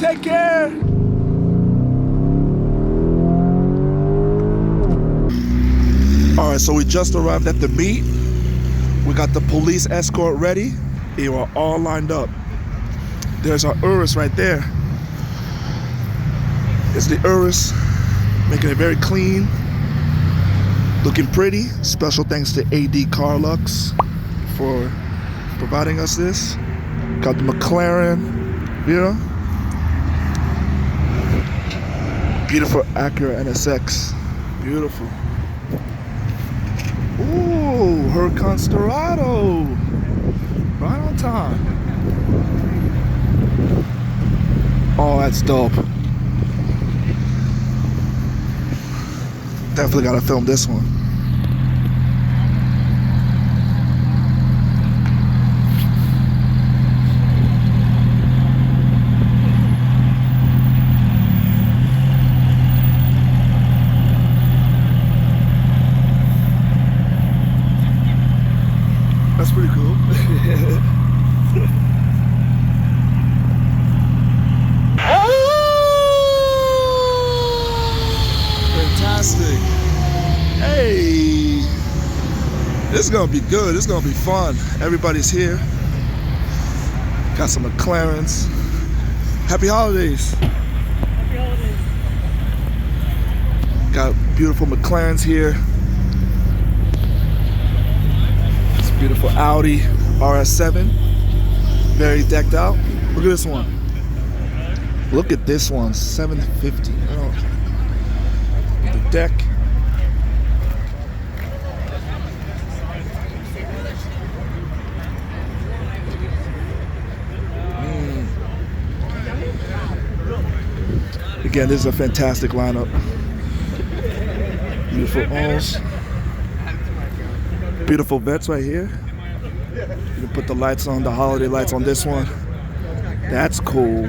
Take care. All right, so we just arrived at the meet. We got the police escort ready. They are all lined up. There's our Urus right there. It's the Urus, making it very clean, looking pretty. Special thanks to Ad Car Lux for providing us this. Got the McLaren Vera. Beautiful Acura NSX. Beautiful. Ooh, Huracan Sterrato. Right on time. Oh, that's dope. Definitely gotta film this one. That's pretty cool. Fantastic. Hey, this is gonna be good. This is gonna be fun. Everybody's here. Got some McLarens. Happy holidays. Happy holidays. Got beautiful McLarens here. It's a beautiful Audi RS7. Very decked out. Look at this one. Look at this one. 750. Oh. The deck. Again, this is a fantastic lineup. Beautiful Alls. Beautiful vets right here. You can put the lights on, the holiday lights on this one. That's cool.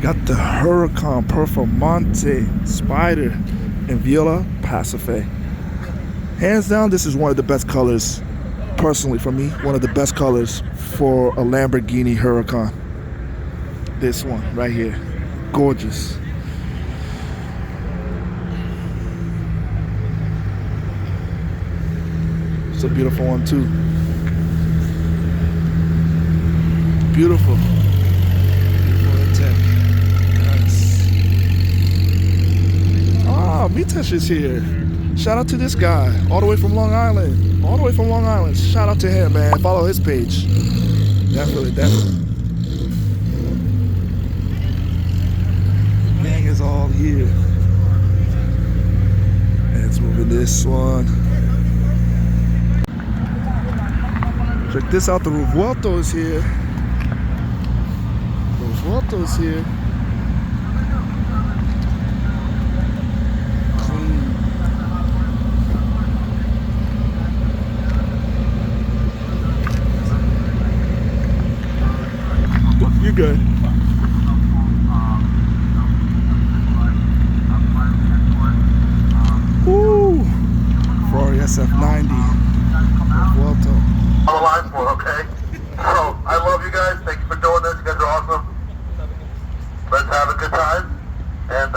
Got the Huracan Performante Spider in Viola Pacife. Hands down, this is one of the best colors, personally for me, one of the best colors for a Lamborghini Huracan. This one right here, gorgeous. It's a beautiful one too. Beautiful. Mitesh is here. Shout out to this guy, all the way from Long Island. All the way from Long Island. Shout out to him, man. Follow his page. Definitely, definitely. The gang is all here. And it's moving this one. Check this out. The Revuelto is here. The Revuelto is here. You're good. Woo! Ferrari SF90. Revuelto. On the line for, okay? So, I love you guys. Thank you for doing this. You guys are awesome. Let's have a good time. And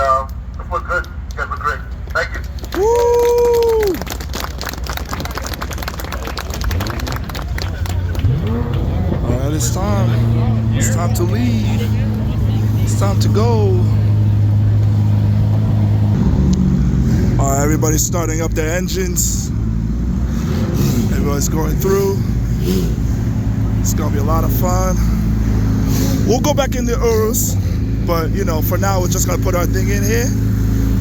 let's look good. You guys look great. Thank you. Woo! Alright, it's time. It's time to leave. It's time to go. Alright, everybody's starting up their engines. Everybody's going through. It's gonna be a lot of fun. We'll go back in the Urus, but you know, for now we're just gonna put our thing in here,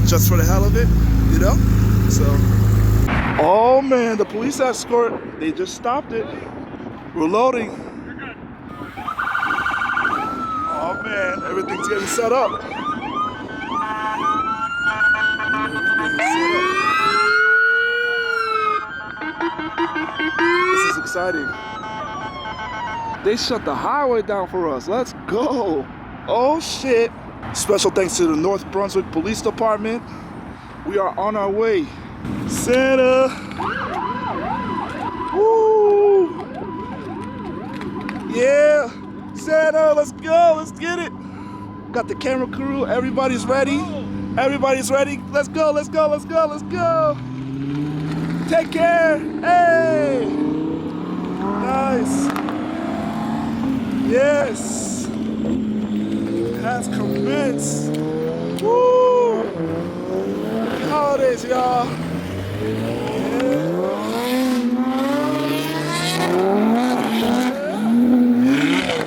just for the hell of it, you know? So, oh man, the police escort, they just stopped it. We're loading. Oh man, everything's getting set up. This is exciting. They shut the highway down for us. Let's go. Oh shit. Special thanks to the North Brunswick Police Department. We are on our way. Santa! Woo! Yeah! Santa, let's go, let's get it! Got the camera crew, everybody's ready. Everybody's ready. Let's go, let's go, let's go, let's go! Take care! Hey! Nice! Yes! Has commenced! Woo! Happy holidays, y'all!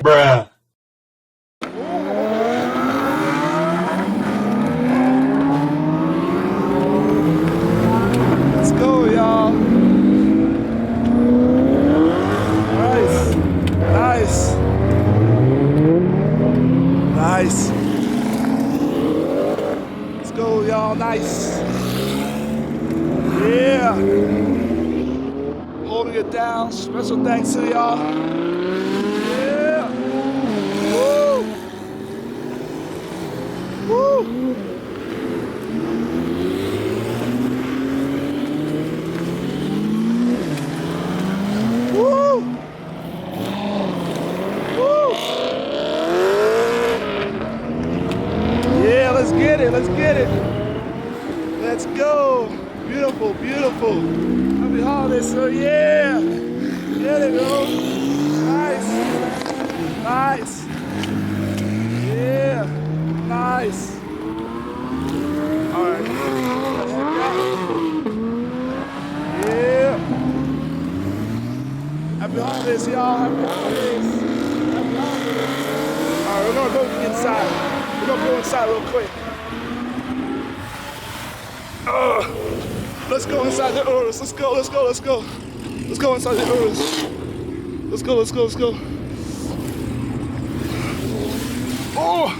Bruh. Let's go, y'all! Nice! Nice! Nice! Let's go, y'all! Nice! Yeah! Holding it down. Special thanks to y'all. Yeah! Woo! Woo! Woo! Woo! Yeah, let's get it, let's get it. Let's go. Beautiful, beautiful. Happy holidays, sir. Yeah. There they go. Nice. Nice. Yeah. Nice. All right. Yeah. Happy holidays, y'all. Happy holidays. Happy holidays. All right, we're gonna go inside. We're gonna go inside real quick. Let's go inside the Urus. Let's go, let's go, let's go. Let's go inside the Urus. Let's go, let's go, let's go. Oh!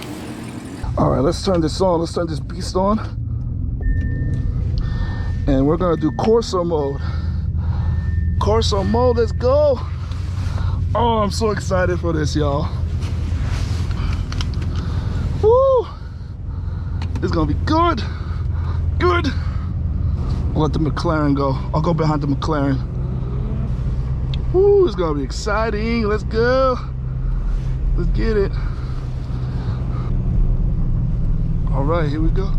All right, let's turn this on. Let's turn this beast on. And we're gonna do Corso mode. Corso mode, let's go. Oh, I'm so excited for this, y'all. Woo! It's gonna be good. Good. I'll let the McLaren go. I'll go behind the McLaren. Woo, it's gonna be exciting. Let's go. Let's get it. All right, here we go.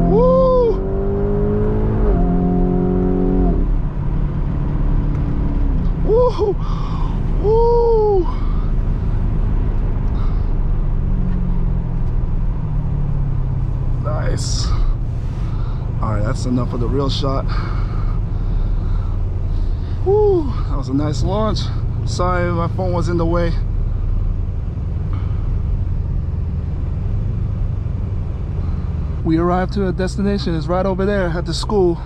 Woo! Woo! Woo! Nice. All right, that's enough of the real shot. Woo, that was a nice launch. Sorry, my phone was in the way. We arrived to a destination. It's right over there at the school.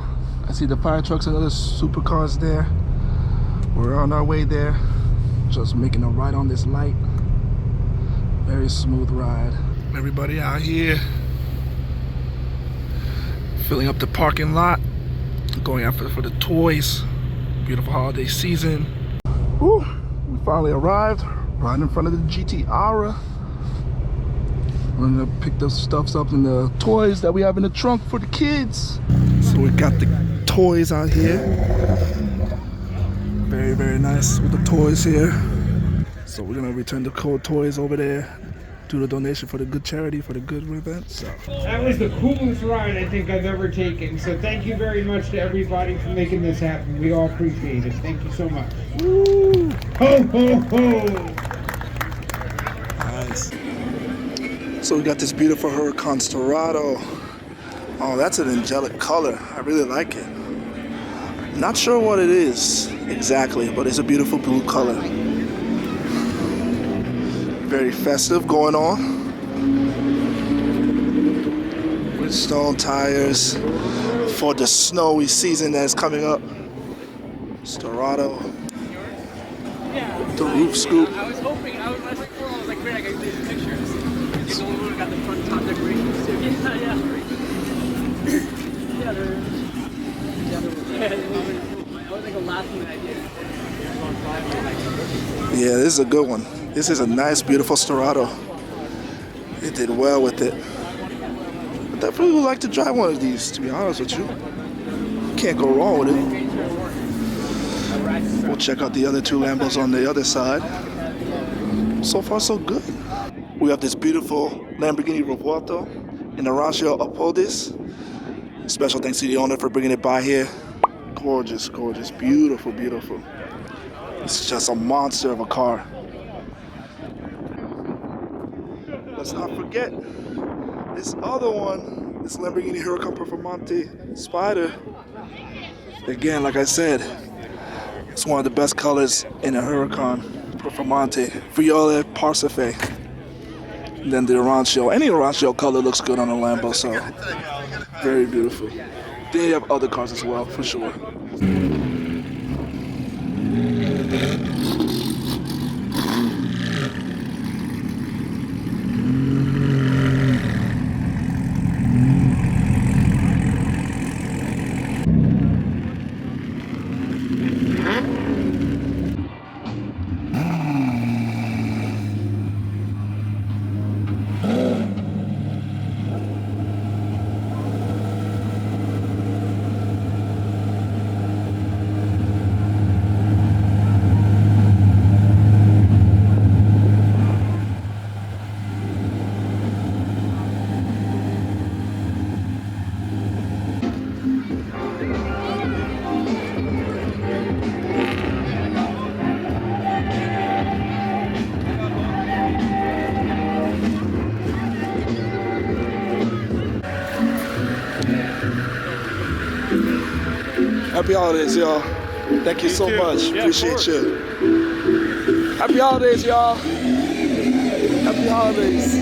I see the fire trucks and other supercars there. We're on our way there. Just making a ride on this light. Very smooth ride. Everybody out here filling up the parking lot, going out for the toys. Beautiful holiday season. Woo, we finally arrived right in front of the GT Aura. We're gonna pick those stuffs up in the toys that we have in the trunk for the kids. So we got the toys out here. Very, very nice with the toys here. So we're gonna return the cold toys over there. Do the donation for the good charity, for the good event. So that was the coolest ride I think I've ever taken. So thank you very much to everybody for making this happen. We all appreciate it. Thank you so much. woo! Ho, ho, ho! Nice. So we got this beautiful Huracan Sterrato. Oh, that's an angelic color. I really like it. Not sure what it is exactly, but it's a beautiful blue color. Very festive going on. With stone tires for the snowy season that is coming up. Sterrato. The roof scoop. I was hoping, I was like, great, I got these pictures. You know, we got the front top decorations too. Yeah, yeah. Yeah, that was like a last minute idea. Yeah, this is a good one. This is a nice, beautiful Sterrato. It did well with it. I definitely would like to drive one of these, to be honest with you. Can't go wrong with it. We'll check out the other two Lambos on the other side. So far, so good. We have this beautiful Lamborghini Revuelto in Orancio Apodis. Special thanks to the owner for bringing it by here. Gorgeous, gorgeous, beautiful, beautiful. It's just a monster of a car. Let's not forget this other one, this Lamborghini Huracan Performante Spider. Again, like I said, it's one of the best colors in a Huracan Performante. Viola Parsafe. And then the Orancio. Any Orancio color looks good on a Lambo, so very beautiful. Then you have other cars as well, for sure. Happy holidays, y'all. Thank you so much. Yeah, appreciate you. Happy holidays, y'all. Happy holidays.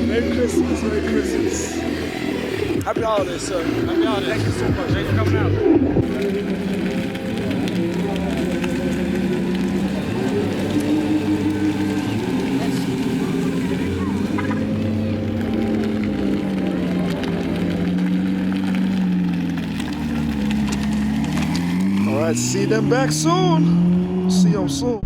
Merry Christmas, Merry Christmas. Happy holidays, sir. Happy holidays. Thank you so much. Thanks for coming out. All right, see them back soon. See them soon.